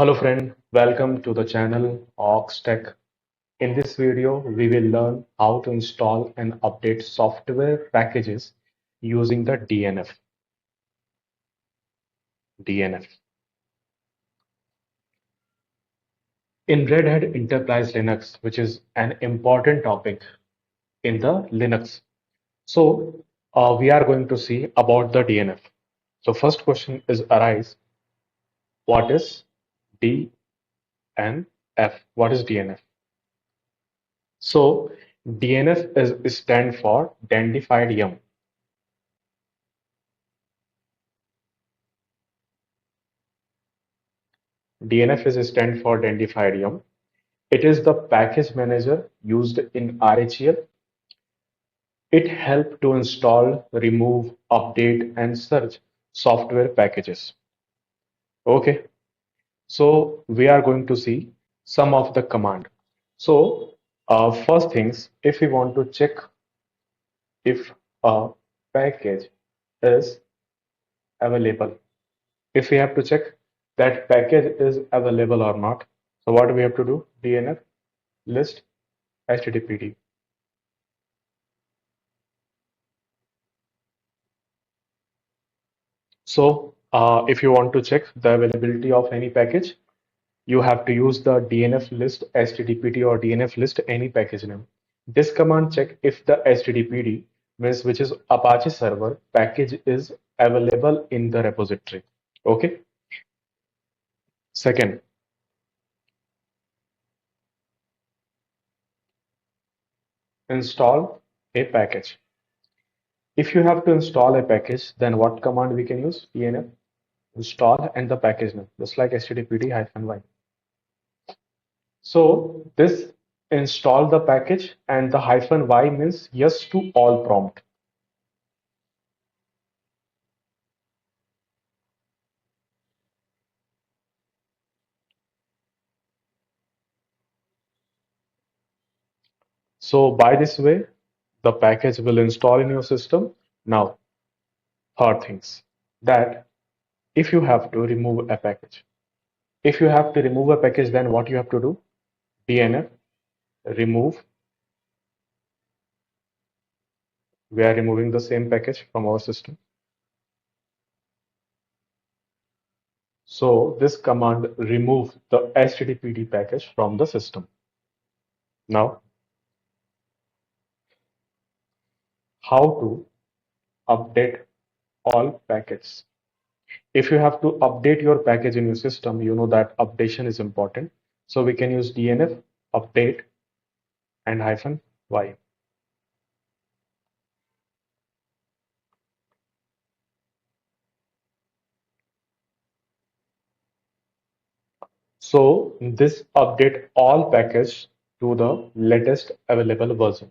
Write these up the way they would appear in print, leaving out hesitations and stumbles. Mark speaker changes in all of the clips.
Speaker 1: Hello friend, welcome to the channel Hawkstack. In this video, we will learn how to install and update software packages using the DNF. DNF. In Red Hat Enterprise Linux, which is an important topic in the Linux. So we are going to see about the DNF. So first question is arise, what is DNF? What is DNF? So DNF is stand for Dandified Yum. DNF is stand for Dandified Yum. It is the package manager used in RHEL. It helps to install, remove, update, and search software packages. Okay, so we are going to see some of the command. So first things, if we want to check if a package is available, if we have to check that package is available or not, so what do we have to do? DNF list HTTPD. So if you want to check the availability of any package, you have to use the DNF list HTTPD or DNF list any package name. This command check if the HTTPD means which is Apache server package is available in the repository. Okay. Second, install a package. If you have to install a package, then what command we can use? DNF install and the package name, just like HTTPD-y. So this install the package and the -y means yes to all prompt. So by this way, the package will install in your system. Now, third things that if you have to remove a package, if you have to remove a package, then what you have to do? DNF remove. We are removing the same package from our system. So this command remove the HTTPD package from the system. Now, how to update all packets? If you have to update your package in your system, you know that updation is important. So we can use DNF update and -y. So this update all package to the latest available version.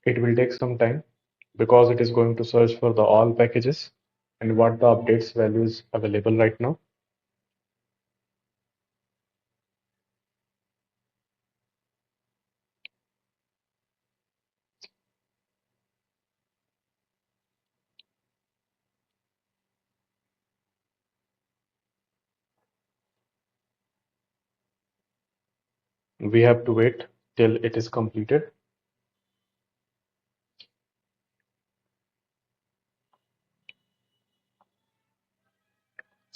Speaker 1: It will take some time because it is going to search for the all packages and what the updates value is available right now. We have to wait till it is completed.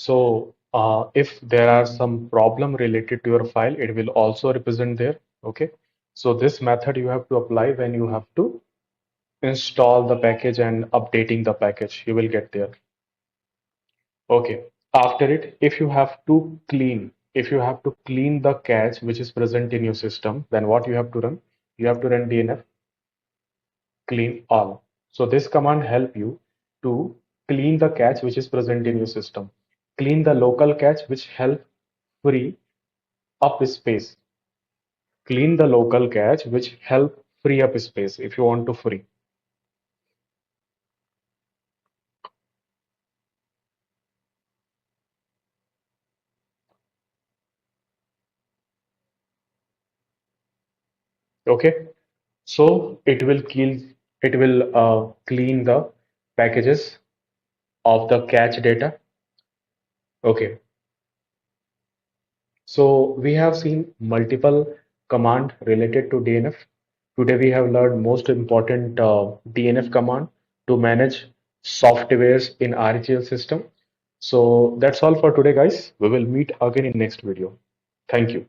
Speaker 1: So if there are some problem related to your file, it will also represent there. Okay. So this method you have to apply when you have to install the package and updating the package. You will get there. Okay. After it, if you have to clean the cache which is present in your system, then what you have to run? You have to run DNF clean all. So this command help you to clean the cache which is present in your system. Clean the local cache which help free up space. Clean the local cache which help free up space if you want to free. Okay. So it will clean the packages of the cache data. Okay, so we have seen multiple command related to DNF. Today we have learned most important DNF command to manage softwares in RHEL system. So that's all for today, guys. We will meet again in next video. Thank you.